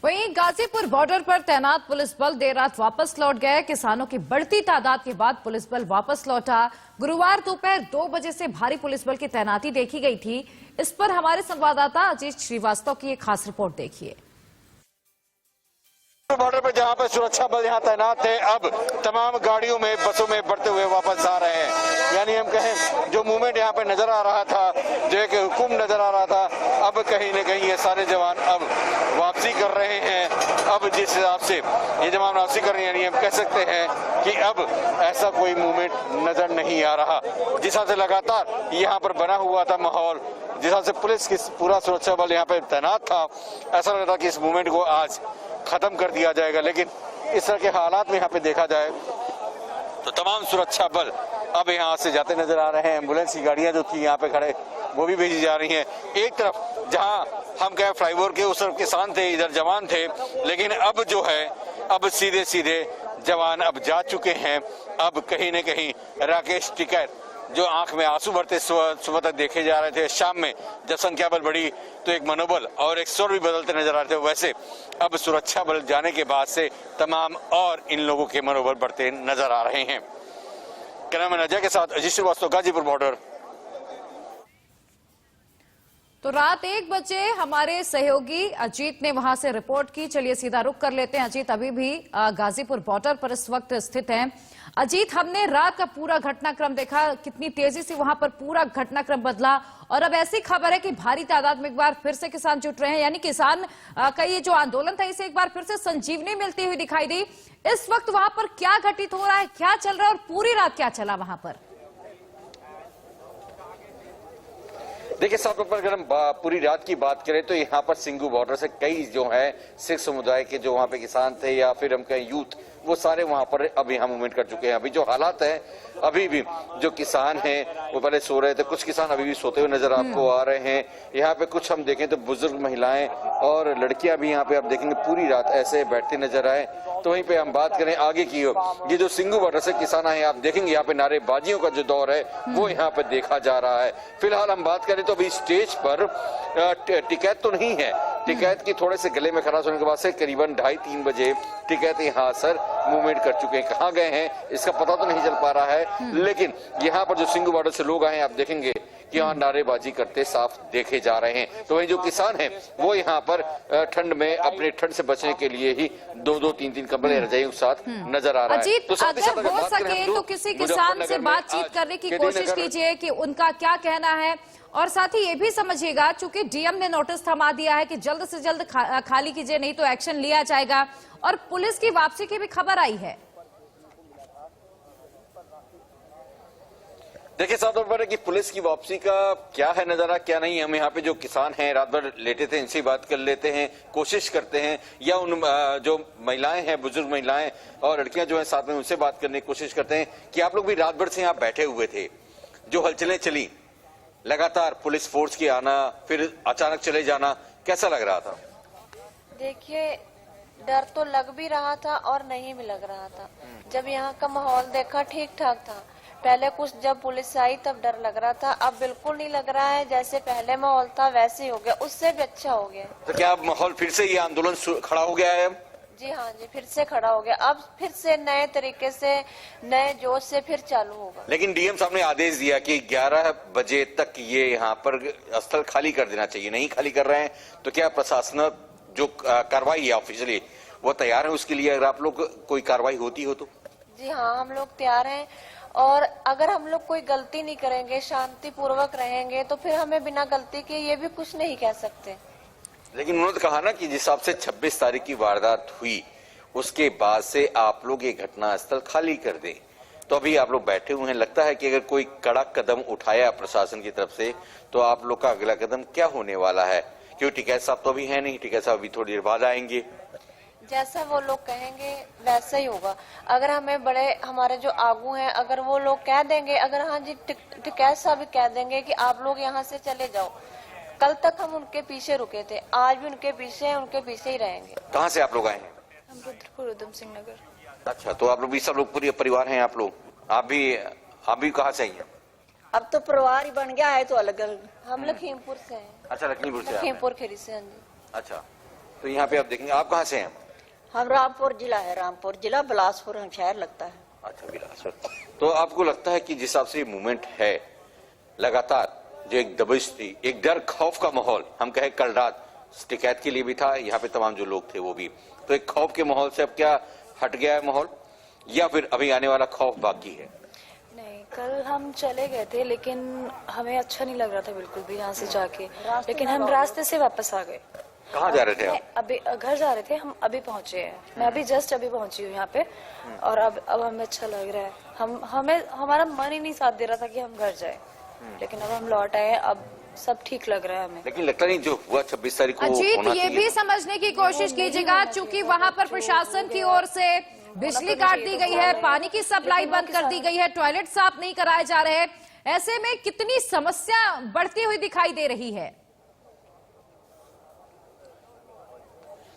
वहीं गाजीपुर बॉर्डर पर तैनात पुलिस बल देर रात वापस लौट गए। किसानों की बढ़ती तादाद के बाद पुलिस बल वापस लौटा। गुरुवार दोपहर 2 बजे से भारी पुलिस बल की तैनाती देखी गई थी। इस पर हमारे संवाददाता अजीत श्रीवास्तव की एक खास रिपोर्ट देखिए। बॉर्डर पर जहां पर सुरक्षा बल यहां तैनात थे, अब तमाम गाड़ियों में, बसों में बढ़ते हुए वापस आ रहे हैं। यानी हम कहें जो मूवमेंट यहां पर नजर आ रहा था, जो एक हुक्म नजर आ रहा था, अब कहीं न कहीं ये सारे जवान अब वापसी कर रहे हैं। अब जिस हिसाब से ये जवान वापसी कर रहे हैं, यानी हम कह सकते हैं कि अब ऐसा कोई मूवमेंट नजर नहीं आ रहा। जिस हिसाब से लगातार यहाँ पर बना हुआ था माहौल, जिस हिसाब से पुलिस की पूरा सुरक्षा बल यहाँ पे तैनात था, ऐसा लग रहा था कि इस मूवमेंट को आज खत्म कर दिया जाएगा। लेकिन इस तरह के हालात में यहाँ पे देखा जाए तो तमाम सुरक्षा बल अब यहाँ से जाते नजर आ रहे हैं। एम्बुलेंस की गाड़ियां जो थी यहाँ पे खड़े, वो भी भेजी जा रही हैं। एक तरफ जहाँ हम कहें फ्लाईओवर के उस तरफ किसान थे, इधर जवान थे, लेकिन अब जो है अब सीधे सीधे जवान अब जा चुके हैं। अब कहीं न कहीं राकेश टिकैत जो आंख में आंसू भरते सुबह तक देखे जा रहे थे, शाम में जब संख्या बल बढ़ी तो एक मनोबल और एक स्वर भी बदलते नजर आ रहे थे, वैसे अब सुरक्षा बल जाने के बाद से तमाम और इन लोगों के मनोबल बढ़ते नजर आ रहे हैं। कैमरामैन अजय के साथ अजीत श्रीवास्तव, गाजीपुर बॉर्डर। तो रात 1 बजे हमारे सहयोगी अजीत ने वहां से रिपोर्ट की। चलिए सीधा रुख कर लेते हैं। अजीत अभी भी गाजीपुर बॉर्डर पर इस वक्त स्थित हैं। अजीत, हमने रात का पूरा घटनाक्रम देखा, कितनी तेजी से वहां पर पूरा घटनाक्रम बदला, और अब ऐसी खबर है कि भारी तादाद में एक बार फिर से किसान जुट रहे हैं। यानी किसान का ये जो आंदोलन था, इसे एक बार फिर से संजीवनी मिलती हुई दिखाई दी। इस वक्त वहां पर क्या घटित हो रहा है, क्या चल रहा है, और पूरी रात क्या चला वहां पर? देखिए साहब, पर अगर हम पूरी रात की बात करें तो यहाँ पर सिंघू बॉर्डर से कई जो है सिख समुदाय के जो वहाँ पे किसान थे या फिर हम कहें यूथ, वो सारे वहाँ पर अब यहाँ मूवमेंट कर चुके हैं। अभी जो हालात है, अभी भी जो किसान हैं वो पहले सो रहे थे, कुछ किसान अभी भी सोते हुए नजर आपको आ रहे हैं। यहाँ पे कुछ हम देखें तो बुजुर्ग महिलाएं और लड़कियां भी यहाँ पे आप देखेंगे पूरी रात ऐसे बैठते नजर आए। तो वहीं पे हम बात करें आगे की, ये जो सिंघू बॉर्डर से किसान आए, आप देखेंगे यहाँ पे नारेबाजियों का जो दौर है वो यहाँ पे देखा जा रहा है। फिलहाल हम बात करें तो अभी स्टेज पर टिकैत तो नहीं है। टिकैत की थोड़े से गले में खराश होने के बाद से करीबन 2:30-3 बजे टिकैत यहाँ सर मूवमेंट कर चुके हैं। कहाँ गए हैं इसका पता तो नहीं चल पा रहा है, लेकिन यहाँ पर जो सिंघू बॉर्डर से लोग आए हैं, आप देखेंगे कि यहाँ नारेबाजी करते साफ देखे जा रहे हैं। तो वही जो किसान हैं वो यहाँ पर ठंड में अपने ठंड से बचने के लिए ही 2-2, 3-3 कंबल रजाइयों के साथ नजर आ रहा है। अजीत, तो अगर हो सके तो किसी किसान से बातचीत करने की कोशिश कीजिए कि उनका क्या कहना है, और साथ ही ये भी समझिएगा चूंकि डीएम ने नोटिस थमा दिया है कि जल्द से जल्द खाली कीजिए, नहीं तो एक्शन लिया जाएगा, और पुलिस की वापसी की भी खबर आई है। देखिए साफ तौर पर कि पुलिस की वापसी का क्या है नजारा, क्या नहीं। हम यहाँ पे जो किसान हैं रात भर लेटे थे, इनसे बात कर लेते हैं, कोशिश करते हैं, या उन जो महिलाएं हैं, बुजुर्ग महिलाएं और लड़कियां जो हैं साथ में, उनसे बात करने की कोशिश करते हैं कि आप लोग भी रात भर से यहाँ बैठे हुए थे, जो हलचलें चली, लगातार पुलिस फोर्स की आना, फिर अचानक चले जाना, कैसा लग रहा था? देखिए, डर तो लग भी रहा था और नहीं भी लग रहा था। जब यहाँ का माहौल देखा ठीक ठाक था, पहले कुछ जब पुलिस आई तब डर लग रहा था, अब बिल्कुल नहीं लग रहा है। जैसे पहले माहौल था वैसे ही हो गया, उससे भी अच्छा हो गया। तो क्या माहौल फिर से ये आंदोलन खड़ा हो गया है? जी हाँ जी, फिर से खड़ा हो गया। अब फिर से नए तरीके से, नए जोश से फिर चालू होगा। लेकिन डीएम साहब ने आदेश दिया कि 11 बजे तक ये यहाँ पर स्थल खाली कर देना चाहिए, नहीं खाली कर रहे हैं तो क्या प्रशासन जो कार्रवाई है ऑफिशियली वो तैयार है उसके लिए, अगर आप लोग कोई कार्रवाई होती हो तो? जी हाँ, हम लोग तैयार हैं, और अगर हम लोग कोई गलती नहीं करेंगे, शांति पूर्वक रहेंगे, तो फिर हमें बिना गलती के ये भी कुछ नहीं कह सकते। लेकिन उन्होंने कहा ना कि जिस हिसाब से 26 तारीख की वारदात हुई उसके बाद से आप लोग ये घटना स्थल खाली कर दें, तो अभी आप लोग बैठे हुए हैं। लगता है कि अगर कोई कड़ा कदम उठाया प्रशासन की तरफ से तो आप लोग का अगला कदम क्या होने वाला है? क्योंकि टिकैत साहब तो अभी है नहीं, टिकैत साहब अभी थोड़ी देर बाद आएंगे। जैसा वो लोग कहेंगे वैसा ही होगा। अगर हमें बड़े हमारे जो आगू हैं, अगर वो लोग कह देंगे, अगर हाँ जी टिकैत साहब कह देंगे कि आप लोग यहाँ से चले जाओ, कल तक हम उनके पीछे रुके थे, आज भी उनके पीछे हैं, उनके पीछे ही रहेंगे। कहाँ से आप लोग आए हैं? हम रुद्रपुर उधम सिंह नगर। अच्छा, तो आप लोग भी सब लोग पूरे परिवार हैं आप लोग? आप भी कहाँ से आई हैं? अब तो परिवार ही बन गया है, तो अलग अलग। हम लखीमपुर से हैं। अच्छा, लखीमपुर से। लखीमपुर खीरी से। हाँ जी। अच्छा, तो यहाँ पे आप देखेंगे, आप कहाँ से हैं? हम रामपुर जिला है, रामपुर जिला बिलासपुर हम शहर लगता है। अच्छा, बिलासपुर। तो आपको लगता है कि जिस हिसाब से ये मूवमेंट है लगातार, जो एक दबिश थी, एक डर खौफ का माहौल, हम कहें कल रात टिकैत के लिए भी था, यहाँ पे तमाम जो लोग थे वो भी, तो एक खौफ के माहौल से अब क्या हट गया है माहौल, या फिर अभी आने वाला खौफ बाकी है? नहीं, कल हम चले गए थे लेकिन हमें अच्छा नहीं लग रहा था बिल्कुल भी यहाँ से जाके, लेकिन हम रास्ते से वापस आ गए। कहाँ जा रहे थे आप? अभी घर जा रहे थे, हम अभी पहुंचे हैं। मैं अभी जस्ट अभी पहुंची हूँ यहाँ पे, और अब हमें अच्छा लग रहा है। हमारा मन ही नहीं साथ दे रहा था कि हम घर जाए, लेकिन अब हम लौट आए, अब सब ठीक लग रहा है हमें। लेकिन लगता नहीं जो हुआ 26 तारीख को अजीत, होना ये चाहिए भी था। समझने की कोशिश कीजिएगा, चूंकि वहां पर प्रशासन की ओर से बिजली काट दी गई है, पानी की सप्लाई बंद कर दी गई है, टॉयलेट साफ नहीं कराए जा रहे, ऐसे में कितनी समस्या बढ़ती हुई दिखाई दे रही है।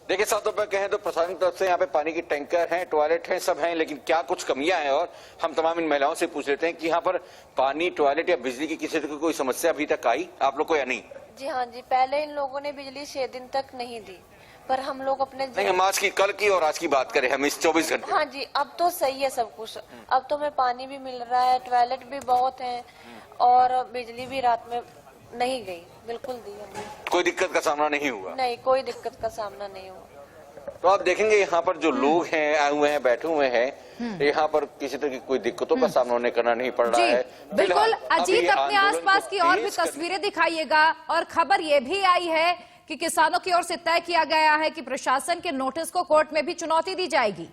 देखिए, साफ तौर पर कहें तो प्रशासन की तरफ से यहाँ पे पानी की टैंकर हैं, टॉयलेट हैं, सब हैं, लेकिन क्या कुछ कमियां हैं, और हम तमाम इन महिलाओं से पूछ लेते हैं कि यहाँ पर पानी, टॉयलेट या बिजली की किसी तरह की कोई समस्या अभी तक आई आप लोग को या नहीं? जी हाँ जी, पहले इन लोगों ने बिजली 6 दिन तक नहीं दी, पर हम लोग अपने नहीं, हम आज की, कल की और आज की बात करें, हम इस 24 घंटे। हाँ जी, अब तो सही है सब कुछ। अब तो हमें पानी भी मिल रहा है, टॉयलेट भी बहुत है, और बिजली भी रात में नहीं गई, बिल्कुल दी हमने। कोई दिक्कत का सामना नहीं हुआ? नहीं, कोई दिक्कत का सामना नहीं हुआ। तो आप देखेंगे यहाँ पर जो लोग हैं, आए हुए हैं, बैठे हुए हैं, यहाँ पर किसी तरह की कोई दिक्कतों का सामना उन्हें करना नहीं पड़ रहा जी, है। बिल्कुल। फिलहाल अजीत, अभी अपने आंदोलन आसपास को की और भी तेज करने- तस्वीरें दिखाइएगा, और खबर यह भी आई है कि किसानों की ओर से तय किया गया है कि प्रशासन के नोटिस को कोर्ट में भी चुनौती दी जाएगी।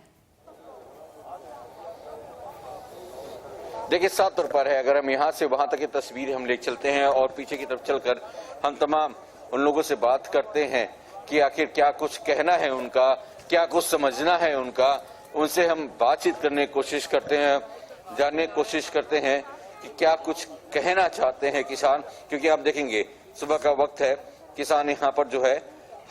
देखिए, साफ तौर पर है, अगर हम यहाँ से वहां तक की तस्वीर हम ले चलते हैं और पीछे की तरफ चलकर हम तमाम उन लोगों से बात करते हैं कि आखिर क्या कुछ कहना है उनका, क्या कुछ समझना है उनका, उनसे हम बातचीत करने की कोशिश करते हैं, जानने की कोशिश करते हैं कि क्या कुछ कहना चाहते हैं किसान। क्योंकि आप देखेंगे सुबह का वक्त है, किसान यहाँ पर जो है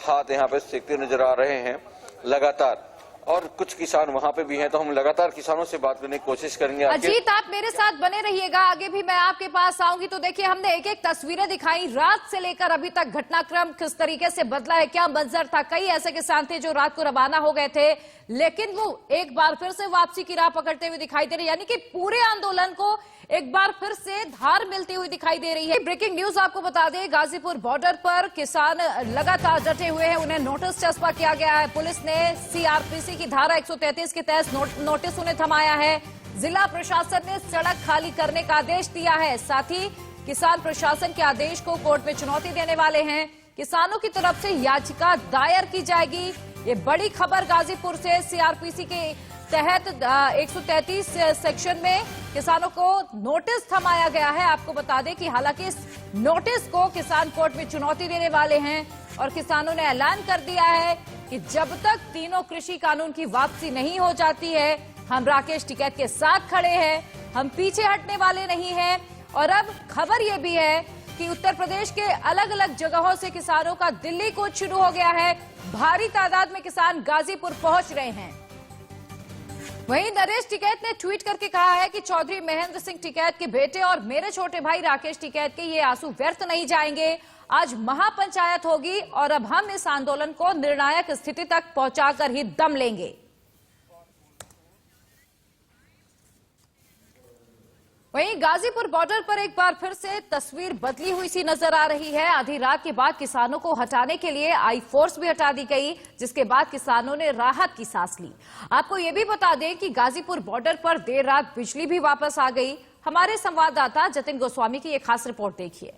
हाथ यहाँ पे सेकते नजर आ रहे हैं लगातार, और कुछ किसान वहां पे भी हैं, तो हम लगातार किसानों से बात करने की कोशिश करेंगे। अजीत, आप मेरे साथ बने रहिएगा, आगे भी मैं आपके पास आऊंगी। तो देखिए, हमने एक एक तस्वीरें दिखाई, रात से लेकर अभी तक घटनाक्रम किस तरीके से बदला है, क्या मंजर था। कई ऐसे किसान थे जो रात को रवाना हो गए थे, लेकिन वो एक बार फिर से वापसी की राह पकड़ते हुए दिखाई दे रहे, यानी कि पूरे आंदोलन को एक बार फिर से धार मिलती हुई दिखाई दे रही है। ब्रेकिंग न्यूज आपको बता दें, गाजीपुर बॉर्डर पर किसान लगातार डटे हुए हैं, उन्हें नोटिस चस्पा किया गया है। पुलिस ने सीआरपीसी की धारा 133 के तहत नोटिस उन्हें थमाया है। जिला प्रशासन ने सड़क खाली करने का आदेश दिया है, साथ ही किसान प्रशासन के आदेश को कोर्ट में चुनौती देने वाले हैं। किसानों की तरफ से याचिका दायर की जाएगी। ये बड़ी खबर गाजीपुर से, सीआरपीसी के तहत 133 सेक्शन में किसानों को नोटिस थमाया गया है। आपको बता दें कि हालांकि इस नोटिस को किसान कोर्ट में चुनौती देने वाले हैं, और किसानों ने ऐलान कर दिया है कि जब तक तीनों कृषि कानून की वापसी नहीं हो जाती है, हम राकेश टिकैत के साथ खड़े हैं, हम पीछे हटने वाले नहीं हैं। और अब खबर यह भी है कि उत्तर प्रदेश के अलग अलग जगहों से किसानों का दिल्ली कूच शुरू हो गया है। भारी तादाद में किसान गाजीपुर पहुंच रहे हैं। वहीं नरेश टिकैत ने ट्वीट करके कहा है कि चौधरी महेंद्र सिंह टिकैत के बेटे और मेरे छोटे भाई राकेश टिकैत के ये आंसू व्यर्थ नहीं जाएंगे। आज महापंचायत होगी और अब हम इस आंदोलन को निर्णायक स्थिति तक पहुंचाकर ही दम लेंगे। वहीं गाजीपुर बॉर्डर पर एक बार फिर से तस्वीर बदली हुई सी नजर आ रही है। आधी रात के बाद किसानों को हटाने के लिए आई फोर्स भी हटा दी गई, जिसके बाद किसानों ने राहत की सांस ली। आपको ये भी बता दें कि गाजीपुर बॉर्डर पर देर रात बिजली भी वापस आ गई। हमारे संवाददाता जतिन गोस्वामी की एक खास रिपोर्ट देखिए।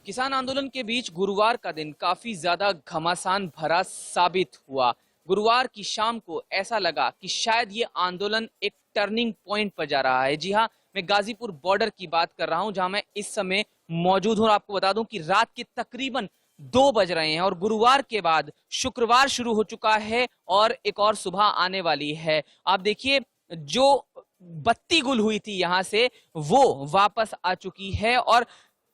किसान आंदोलन के बीच गुरुवार का दिन काफी ज्यादा घमासान भरा साबित हुआ। गुरुवार की शाम को ऐसा लगा कि शायद ये आंदोलन एक टर्निंग पॉइंट पर जा रहा है। जी हाँ, मैं गाजीपुर बॉर्डर की बात कर रहा हूं, जहां मैं इस समय मौजूद हूं। और आपको बता दूं कि रात के तकरीबन 2 बज रहे हैं और गुरुवार के बाद शुक्रवार शुरू हो चुका है और एक और सुबह आने वाली है। आप देखिए, जो बत्ती गुल हुई थी यहां से, वो वापस आ चुकी है और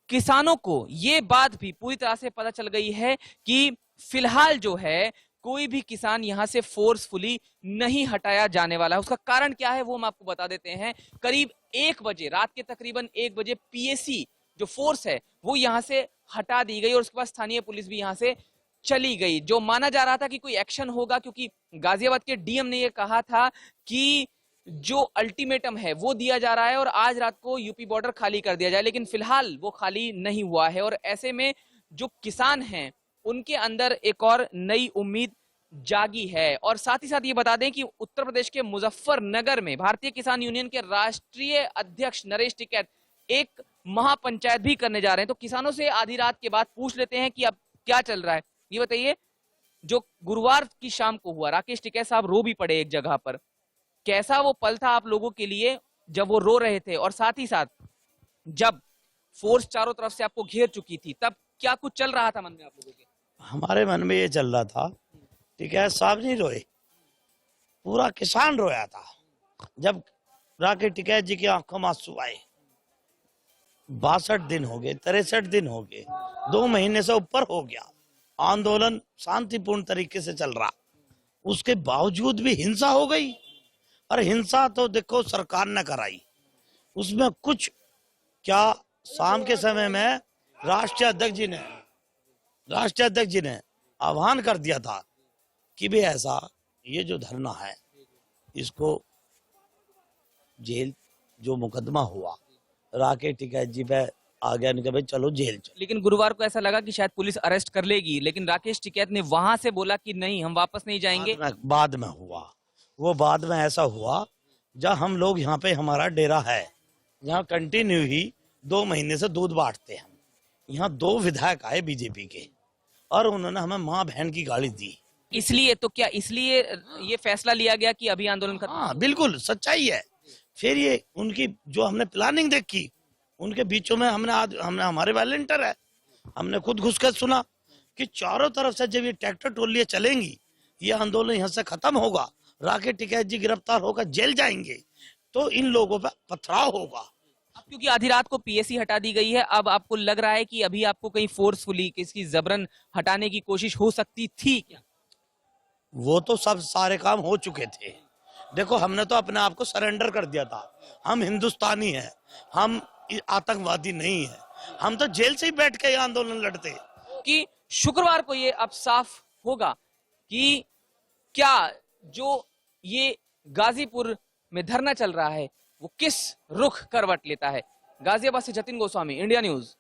किसानों को ये बात भी पूरी तरह से पता चल गई है कि फिलहाल जो है कोई भी किसान यहां से फोर्सफुली नहीं हटाया जाने वाला है। उसका कारण क्या है वो हम आपको बता देते हैं। करीब 1 बजे, रात के तकरीबन 1 बजे पीएसी जो फोर्स है वो यहां से हटा दी गई और उसके बाद स्थानीय पुलिस भी यहां से चली गई। जो माना जा रहा था कि कोई एक्शन होगा, क्योंकि गाजियाबाद के डीएम ने यह कहा था कि जो अल्टीमेटम है वो दिया जा रहा है और आज रात को यूपी बॉर्डर खाली कर दिया जाए, लेकिन फिलहाल वो खाली नहीं हुआ है। और ऐसे में जो किसान हैं उनके अंदर एक और नई उम्मीद जागी है। और साथ ही साथ ये बता दें कि उत्तर प्रदेश के मुजफ्फरनगर में भारतीय किसान यूनियन के राष्ट्रीय अध्यक्ष नरेश टिकैत एक महापंचायत भी करने जा रहे हैं। तो किसानों से आधी रात के बाद पूछ लेते हैं कि अब क्या चल रहा है। ये बताइए, जो गुरुवार की शाम को हुआ, राकेश टिकैत साहब रो भी पड़े एक जगह पर, कैसा वो पल था आप लोगों के लिए जब वो रो रहे थे, और साथ ही साथ जब फोर्स चारों तरफ से आपको घेर चुकी थी तब क्या कुछ चल रहा था मन में आप लोगों के? हमारे मन में ये चल रहा था, टिकैत साहब नहीं रोए, पूरा किसान रोया था जब राकेश टिकैत जी की आंखों में आंसू आए। 62 दिन हो गए, 63 दिन हो गए, 2 महीने से ऊपर हो गया, आंदोलन शांतिपूर्ण तरीके से चल रहा, उसके बावजूद भी हिंसा हो गई। और हिंसा तो देखो सरकार ने कराई, उसमें कुछ क्या, शाम के समय में राष्ट्रीय अध्यक्ष जी ने आह्वान कर दिया था कि भी ऐसा ये जो धरना है इसको जेल, जो मुकदमा हुआ राकेश टिकैत जी पे आ गया, नहीं भाई चलो जेल चलो। लेकिन गुरुवार को ऐसा लगा कि शायद पुलिस अरेस्ट कर लेगी, लेकिन राकेश टिकैत ने वहां से बोला कि नहीं, हम वापस नहीं जाएंगे। बाद में हुआ वो, बाद में ऐसा हुआ जब हम लोग यहाँ पे, हमारा डेरा है यहाँ कंटिन्यू ही 2 महीने से दूध बांटते हैं। यहाँ 2 विधायक आए बीजेपी के और उन्होंने हमें माँ बहन की गाली दी। इसलिए तो क्या, इसलिए ये फैसला लिया गया कि अभी आंदोलन खत्म? हाँ बिल्कुल सच्चाई है। फिर ये उनकी जो हमने प्लानिंग देखी, उनके बीचों में हमने हमारे वॉलंटियर है, हमने खुद घुसकर सुना कि चारों तरफ से जब ये ट्रैक्टर ट्रॉलियां चलेंगी, ये आंदोलन यहाँ से खत्म होगा, राकेश टिकैत जी गिरफ्तार होकर जेल जाएंगे, तो इन लोगों पर पथराव होगा। अब क्योंकि आधी रात को पीएसी हटा दी गई है, अब आपको लग रहा है कि अभी आपको कहीं फोर्सफुली किसी जबरन हटाने की कोशिश हो सकती थी क्या? वो तो सब सारे काम हो चुके थे। देखो हमने तो अपने आप को सरेंडर कर दिया था, हम हिंदुस्तानी हैं, हम आतंकवादी नहीं है, हम तो जेल से ही बैठ के आंदोलन लड़ते। कि शुक्रवार को ये अब साफ होगा कि क्या जो ये गाजीपुर में धरना चल रहा है वो किस रुख करवट लेता है। गाजियाबाद से जतिन गोस्वामी, इंडिया न्यूज।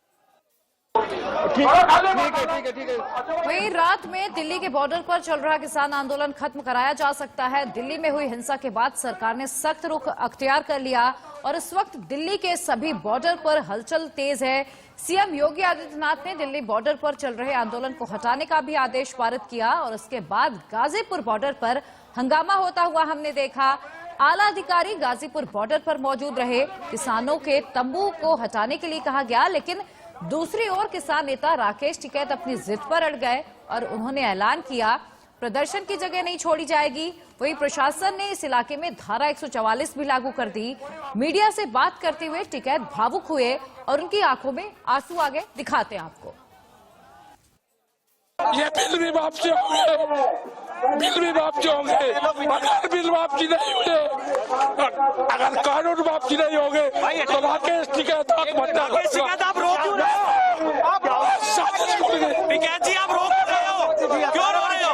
वहीं रात में दिल्ली के बॉर्डर पर चल रहा किसान आंदोलन खत्म कराया जा सकता है। दिल्ली में हुई हिंसा के बाद सरकार ने सख्त रुख अख्तियार कर लिया और इस वक्त दिल्ली के सभी बॉर्डर पर हलचल तेज है। सीएम योगी आदित्यनाथ ने दिल्ली बॉर्डर पर चल रहे आंदोलन को हटाने का भी आदेश पारित किया और उसके बाद गाजीपुर बॉर्डर पर हंगामा होता हुआ हमने देखा। आला अधिकारी गाजीपुर बॉर्डर पर मौजूद रहे, किसानों के तंबू को हटाने के लिए कहा गया, लेकिन दूसरी ओर किसान नेता राकेश टिकैत अपनी जिद पर अड़ गए और उन्होंने ऐलान किया प्रदर्शन की जगह नहीं छोड़ी जाएगी। वहीं प्रशासन ने इस इलाके में धारा 144 भी लागू कर दी। मीडिया से बात करते हुए टिकैत भावुक हुए और उनकी आंखों में आंसू आगे दिखाते हैं आपको। ये बिल भी वापसी होंगे, बिल भी वापसी होंगे। अगर बिल वापसी नहीं हुए, अगर कानून वापसी नहीं होंगे तो राकेश टिकैत आप रोक क्यों रहे हो?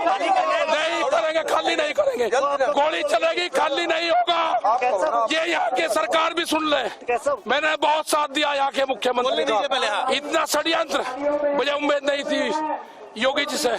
नहीं करेंगे, खाली नहीं करेंगे, गोली चलेगी, खाली नहीं होगा। ये यहाँ की सरकार भी सुन ले, मैंने बहुत साथ दिया यहाँ के मुख्यमंत्री का, इतना षड्यंत्र मुझे उम्मीद नहीं थी योगी जी से।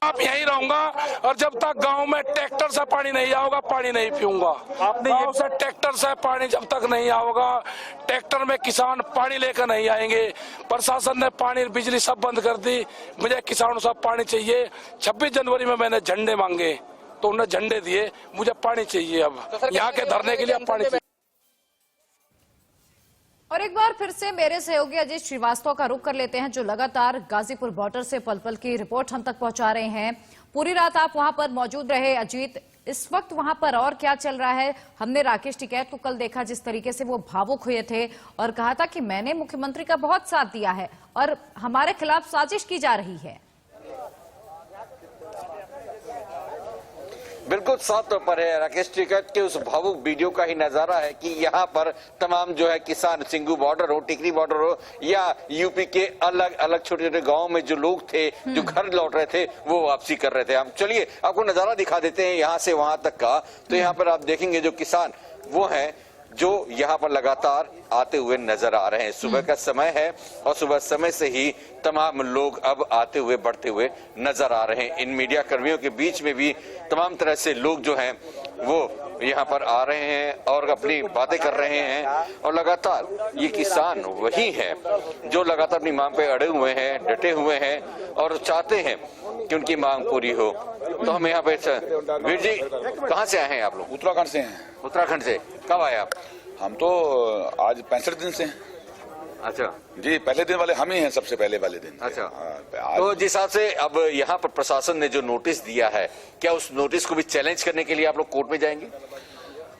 आप यहीं रहूंगा और जब तक गांव में ट्रैक्टर से पानी नहीं आएगा पानी नहीं पीऊंगा। गांव से ट्रैक्टर से पानी जब तक नहीं आएगा, ट्रैक्टर में किसान पानी लेकर नहीं आएंगे। प्रशासन ने पानी बिजली सब बंद कर दी, मुझे किसानों से पानी चाहिए। 26 जनवरी में मैंने झंडे मांगे तो उन्हें झंडे दिए, मुझे पानी चाहिए। अब यहाँ के धरने के लिए अब पानी चाहिए। और एक बार फिर से मेरे सहयोगी अजीत श्रीवास्तव का रुख कर लेते हैं, जो लगातार गाजीपुर बॉर्डर से पल पल की रिपोर्ट हम तक पहुंचा रहे हैं। पूरी रात आप वहां पर मौजूद रहे अजीत, इस वक्त वहां पर और क्या चल रहा है? हमने राकेश टिकैत को कल देखा, जिस तरीके से वो भावुक हुए थे और कहा था कि मैंने मुख्यमंत्री का बहुत साथ दिया है और हमारे खिलाफ साजिश की जा रही है। बिल्कुल साफ तौर पर है राकेश टिकैत के उस भावुक वीडियो का ही नजारा है कि यहाँ पर तमाम जो है किसान, सिंगू बॉर्डर हो, टिकरी बॉर्डर हो या यूपी के अलग अलग छोटे छोटे गाँव में जो लोग थे, जो घर लौट रहे थे, वो वापसी कर रहे थे। हम चलिए आपको नजारा दिखा देते हैं यहाँ से वहां तक का। तो यहाँ पर आप देखेंगे जो किसान वो हैं जो यहाँ पर लगातार आते हुए नजर आ रहे हैं। सुबह का समय है और सुबह समय से ही तमाम लोग अब आते हुए बढ़ते हुए नजर आ रहे हैं। इन मीडिया कर्मियों के बीच में भी तमाम तरह से लोग जो हैं वो यहाँ पर आ रहे हैं और अपनी बातें कर रहे हैं। और लगातार ये किसान वही हैं जो लगातार अपनी मांग पे अड़े हुए हैं, डटे हुए हैं और चाहते हैं कि उनकी मांग पूरी हो। तो हम यहाँ पे, वीर जी कहाँ से आए हैं आप लोग? उत्तराखंड से हैं। उत्तराखंड से कब आए आप? हम तो आज 65 दिन से हैं। अच्छा जी, पहले दिन वाले हम ही हैं, सबसे पहले वाले दिन। अच्छा, आज तो जिस हिसाब से अब यहाँ पर प्रशासन ने जो नोटिस दिया है, क्या उस नोटिस को भी चैलेंज करने के लिए आप लोग कोर्ट में जाएंगे?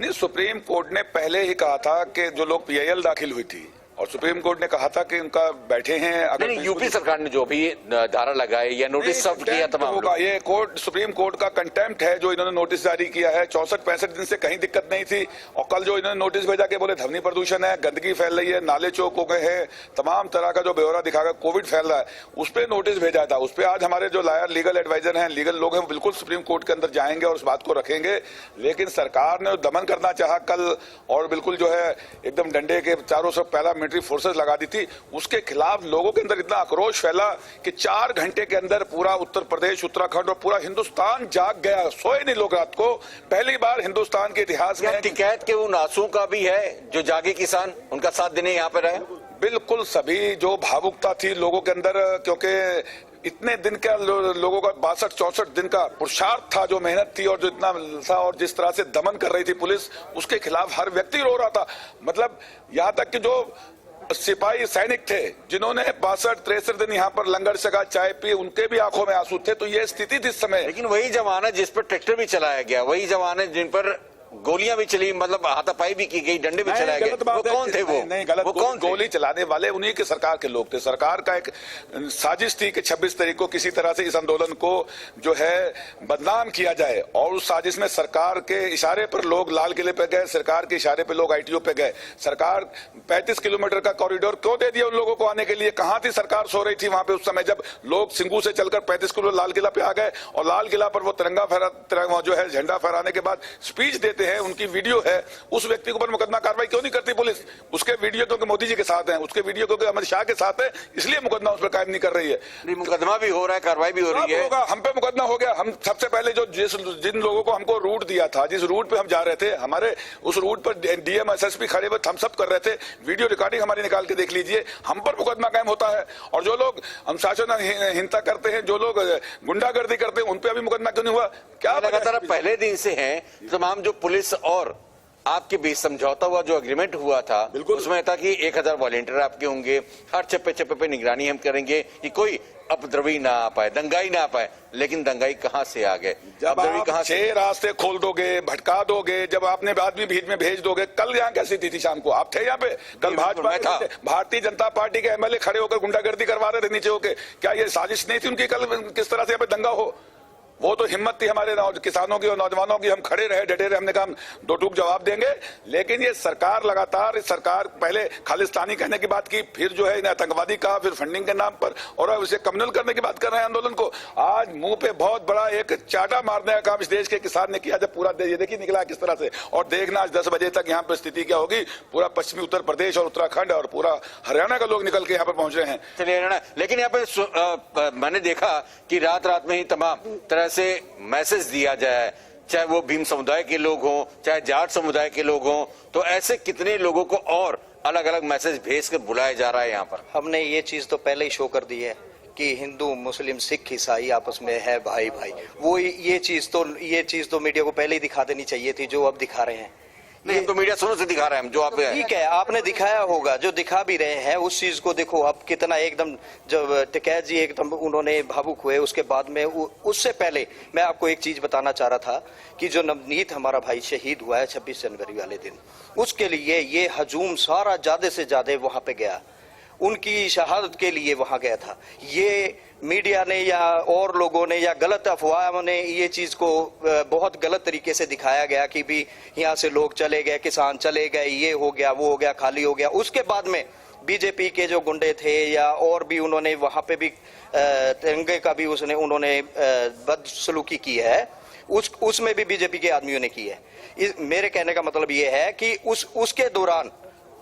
नहीं, सुप्रीम कोर्ट ने पहले ही कहा था कि जो लोग PIL दाखिल हुई थी और सुप्रीम कोर्ट ने कहा था कि उनका बैठे हैं। अगर नहीं, यूपी सरकार ने जो भी धारा लगाई या नोटिस सर्व किया तमाम होगा, ये कोर्ट, सुप्रीम कोर्ट का कंटेम्प्ट है जो इन्होंने नोटिस जारी किया है। 64-65 दिन से कहीं दिक्कत नहीं थी और कल जो इन्होंने नोटिस भेजा के बोले ध्वनि प्रदूषण है, गंदगी फैल रही है, नाले चौक हो गए हैं, तमाम तरह का जो ब्यौरा दिखाकर कोविड फैल रहा है, उस पर नोटिस भेजा था। उस पर आज हमारे जो लायर लीगल एडवाइजर हैं, लीगल लोग हैं, वो बिल्कुल सुप्रीम कोर्ट के अंदर जाएंगे और उस बात को रखेंगे। लेकिन सरकार ने दमन करना चाहा कल और बिल्कुल जो है एकदम डंडे के चारों तरफ पैरामिलिट्री फोर्सेस लगा थी, उसके खिलाफ लोगों के अंदर इतना आक्रोश फैला कि 4 घंटे के अंदर पूरा उत्तर प्रदेश, उत्तराखंड और पूरा हिंदुस्तान जाग गया। सोए नहीं लोग रात को। पहली बार हिंदुस्तान के इतिहास में टिकैत के उन आंसू का भी है जो जागे किसान उनका साथ देने यहाँ पे रहे। बिल्कुल सभी जो भावुकता थी लोगों के अंदर, क्योंकि इतने दिन का लोगों का 62-64 दिन का पुरुषार्थ था, जो मेहनत थी और जो इतना था और जिस तरह से दमन कर रही थी पुलिस, उसके खिलाफ हर व्यक्ति रो रहा था। मतलब यहाँ तक कि जो सिपाही सैनिक थे जिन्होंने 62-63 दिन यहाँ पर लंगर सका, चाय पी, उनके भी आंखों में आंसू थे। तो ये स्थिति थी इस समय। लेकिन वही जवान है जिस पर ट्रैक्टर भी चलाया गया, वही जवान है जिन पर गोलियां भी चली, मतलब हाथापाई भी की गई, डंडे भी चलाए गए। वो कौन थे? वो नहीं, गलत। वो कौन थे? गोली चलाने वाले उन्हीं के सरकार के लोग थे। सरकार का एक साजिश थी कि 26 तारीख को किसी तरह से इस आंदोलन को जो है बदनाम किया जाए और उस साजिश में सरकार के इशारे पर लोग लाल किले पे गए, सरकार के इशारे पे लोग ITO पे गए। सरकार 35 किलोमीटर का कॉरिडोर क्यों दे दिया उन लोगों को आने के लिए? कहां थी सरकार? सो रही थी वहां पे उस समय जब लोग सिंगू से चलकर 35 किलोमीटर लाल किला पे आ गए और लाल किला पर वो तिरंगा जो है झंडा फहराने के बाद स्पीच देते हैं, उनकी वीडियो है। उस व्यक्ति के ऊपर मुकदमा कार्रवाई क्यों नहीं करती पुलिस? उसके वीडियो क्योंकि मोदी जी के साथ है, उसके वीडियो क्योंकि अमित शाह के साथ है, इसलिए मुकदमा उस पर कायम नहीं कर रही है। नहीं, मुकदमा भी हो रहा है, कार्रवाई भी हो रही है। हम पे मुकदमा हो गया। हम सबसे पहले जो जिन लोगों को हमको रूट दिया था, जिस रूट पे हम जा रहे थे, हमारे उस रूट पर DM SSP खड़े हुए हम सब कर रहे थे। वीडियो रिकॉर्डिंग हमारी निकाल के देख लीजिए। हम पर मुकदमा कायम होता है और जो लोग अनुशासनहीनता करते हैं, जो लोग गुंडागर्दी करते हैं, उन पे अभी मुकदमा क्यों नहीं हुआ? क्या लगातार पहले दिन से है तमाम जो पुलिस और आपके बीच समझौता हुआ, जो एग्रीमेंट हुआ था, उसमें था कि 1000 वॉलेंटियर आपके होंगे, हर चप्पे चप्पे पे निगरानी हम करेंगे कि कोई उपद्रवी ना आ पाए, दंगाई ना आ पाए। लेकिन दंगाई कहां से आ गए? जब आप 6 रास्ते खोल दोगे, भटका दोगे, जब आपने आदमी भीड़ में भेज दोगे। कल यहाँ कैसी थी शाम को? आप थे यहाँ पे? कल भाजपा था, भारतीय जनता पार्टी के MLA खड़े होकर गुंडागर्दी करवा रहे थे नीचे होके। क्या ये साजिश नहीं थी उनकी? कल किस तरह से यहाँ पे दंगा हो? वो तो हिम्मत थी हमारे किसानों की और नौजवानों की। हम खड़े रहे, डटे रहे, हमने कहा हम 2 टूक जवाब देंगे। लेकिन ये सरकार लगातार, सरकार पहले खालिस्तानी कहने की बात की, फिर जो है आतंकवादी कहा, फिर फंडिंग के नाम पर, और अब इसे कम्युनल करने की बात कर रहे हैं आंदोलन को। आज मुंह पे बहुत बड़ा एक चाटा मारने का काम इस देश के किसान ने किया। जब पूरा देश ये देखिए निकला किस तरह से। और देखना आज 10 बजे तक यहाँ पर स्थिति क्या होगी। पूरा पश्चिमी उत्तर प्रदेश और उत्तराखंड और पूरा हरियाणा का लोग निकल के यहाँ पर पहुंच रहे हैं। चलिए हरियाणा, लेकिन यहाँ पे मैंने देखा कि रात में ही तमाम तरह से मैसेज दिया जाए, चाहे वो भीम समुदाय के लोग हों, चाहे जाट समुदाय के लोग हों, तो ऐसे कितने लोगों को और अलग अलग मैसेज भेज कर बुलाया जा रहा है यहाँ पर। हमने ये चीज तो पहले ही शो कर दी है कि हिंदू, मुस्लिम, सिख, ईसाई आपस में है भाई भाई। वो ये चीज तो मीडिया को पहले ही दिखा देनी चाहिए थी, जो अब दिखा रहे हैं। नहीं, तो मीडिया शुरू से दिखा रहे हैं, जो आप ठीक है, आपने दिखाया होगा, जो दिखा भी रहे हैं उस चीज को देखो। अब कितना एकदम, जब टिकैत जी एकदम उन्होंने भावुक हुए, उसके बाद में उससे पहले मैं आपको एक चीज बताना चाह रहा था कि जो नवनीत हमारा भाई शहीद हुआ है 26 जनवरी वाले दिन, उसके लिए ये हजूम सारा ज्यादा से ज्यादा वहां पे गया उनकी शहादत के लिए वहां गया था। ये मीडिया ने या और लोगों ने या गलत अफवाहों ने ये चीज को बहुत गलत तरीके से दिखाया गया कि भी यहाँ से लोग चले गए, किसान चले गए, ये हो गया, वो हो गया, खाली हो गया। उसके बाद में बीजेपी के जो गुंडे थे या और भी उन्होंने वहां पे भी तिरंगे का भी उन्होंने बदसलूकी की है, उसमें भी बीजेपी के आदमियों ने की है। मेरे कहने का मतलब ये है कि उसके दौरान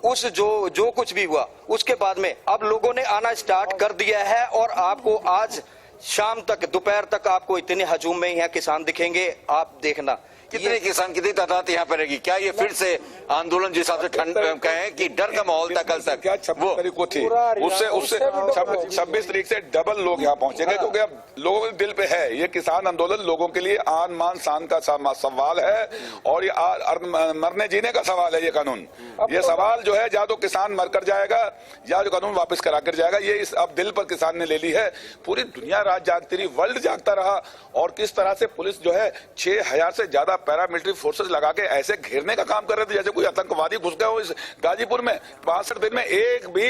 जो कुछ भी हुआ उसके बाद में अब लोगों ने आना स्टार्ट कर दिया है और आपको आज शाम तक, दोपहर तक आपको इतने हजूम में यहाँ किसान दिखेंगे, आप देखना। कितने किसान, कितनी तादाद यहाँ पर रहेगी? क्या ये फिर से आंदोलन जिस हिसाब से ठंड कहें कि डर का माहौल था कल तक? क्या 26 तारीख को थी, उससे 26 तारीख से डबल लोग यहाँ पहुंचेंगे, क्योंकि अब लोगों के दिल पे है ये किसान आंदोलन। लोगों के लिए आन मान शान का सवाल है और ये मरने जीने का सवाल है। ये कानून, ये सवाल जो है, या तो किसान मरकर जाएगा या जो कानून वापस करा कर जाएगा, ये इस अब दिल पर किसान ने ले ली है। पूरी दुनिया रात जागती रही, वर्ल्ड जागता रहा, और किस तरह से पुलिस जो है 6000 से ज्यादा पैरामिलिट्री फोर्सेस लगा के ऐसे घेरने का काम कर रहे थे जैसे कोई आतंकवादी घुस गए हो इस गाजीपुर में। 62 दिन में एक भी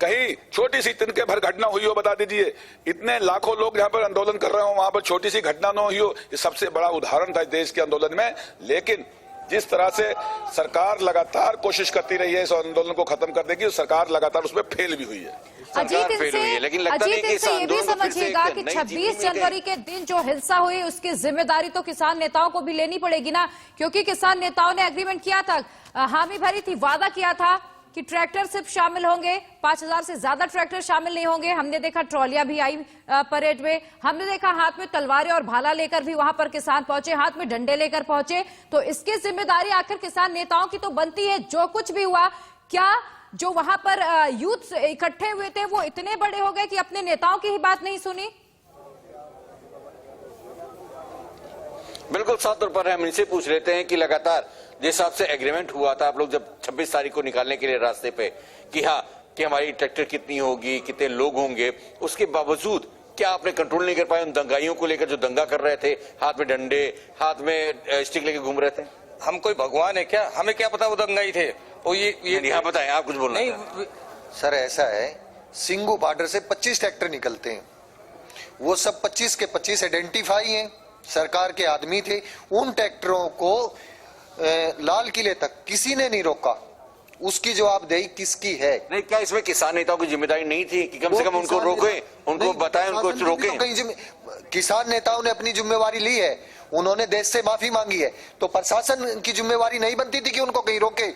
कहीं छोटी सी तिनके भर घटना हुई हो, बता दीजिए। इतने लाखों लोग यहाँ पर आंदोलन कर रहे हो, वहां पर छोटी सी घटना न हुई हो, ये सबसे बड़ा उदाहरण था देश के आंदोलन में। लेकिन जिस तरह से सरकार लगातार कोशिश करती रही है इस आंदोलन को खत्म करने की, सरकार लगातार उसमें फेल भी हुई है। अजीत, इनसे ये भी समझिएगा कि 26 जनवरी के दिन जो हिंसा हुई उसकी जिम्मेदारी तो किसान नेताओं को भी लेनी पड़ेगी ना, क्योंकि किसान नेताओं ने एग्रीमेंट किया था, हामी भरी थी, वादा किया था कि ट्रैक्टर सिर्फ शामिल होंगे, 5000 से ज्यादा ट्रैक्टर शामिल नहीं होंगे। हमने देखा ट्रॉलियां भी आई परेड में, हमने देखा हाथ में तलवारें और भाला लेकर भी वहां पर किसान पहुंचे, हाथ में डंडे लेकर पहुंचे। तो इसकी जिम्मेदारी आखिर किसान नेताओं की तो बनती है। जो कुछ भी हुआ, क्या जो वहां पर यूथ इकट्ठे हुए थे वो इतने बड़े हो गए कि अपने नेताओं की ही बात नहीं सुनी? बिल्कुल साफ तौर पर हम इनसे पूछ लेते हैं कि लगातार जिस हिसाब से एग्रीमेंट हुआ था, आप लोग जब 26 तारीख को निकालने के लिए रास्ते पे कि हाँ कि हमारी ट्रैक्टर कितनी होगी, कितने लोग होंगे, उसके बावजूद क्या आपने कंट्रोल नहीं कर पाए उन दंगाइयों को लेकर जो दंगा कर रहे थे, हाथ में डंडे, हाथ में स्टिक लेके घूम रहे थे? हम कोई भगवान है क्या? हमें क्या पता वो दंगाई थे? और ये यहाँ बताएं, आप कुछ बोलना नहीं सर, ऐसा है, सिंगू बॉर्डर से 25 ट्रैक्टर निकलते हैं, वो सब 25 के 25 आइडेंटिफाई हैं, सरकार के आदमी थे। उन ट्रैक्टरों को लाल किले तक किसी ने नहीं रोका। उसकी जवाबदेही किसकी है? नहीं, क्या इसमें किसान नेताओं की जिम्मेदारी नहीं थी कि कम से कम उनको रोके, उनको बताएं, उनको रोकें? किसान नेताओं ने अपनी जिम्मेवारी ली है, उन्होंने देश से माफी मांगी है, तो प्रशासन की जिम्मेवारी नहीं बनती थी कि उनको कहीं रोके?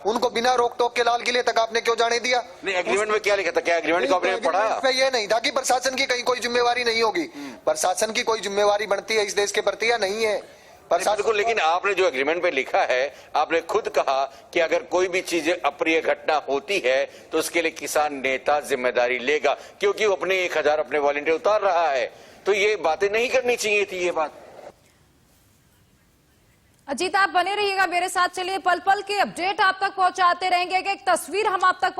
उनको बिना रोक टोक के लाल किले तक आपने क्यों जाने दिया? नहीं, एग्रीमेंट में क्या लिखा था? क्या एग्रीमेंट को आपने पढ़ा? ये नहीं था कि प्रशासन की कहीं कोई जिम्मेवारी नहीं होगी। प्रशासन की कोई जिम्मेवारी बनती है इस देश के प्रति या नहीं है? बिल्कुल, लेकिन आपने जो एग्रीमेंट पे लिखा है, आपने खुद कहा कि अगर कोई भी चीज अप्रिय घटना होती है तो उसके लिए किसान नेता जिम्मेदारी लेगा, क्योंकि वो अपने 1000 अपने वॉलंटियर उतार रहा है। तो ये बातें नहीं करनी चाहिए थी ये बात। अजीत, आप बने रहिएगा मेरे साथ। चलिए, पल पल के अपडेट आप तक पहुंचाते रहेंगे, एक तस्वीर हम आप तक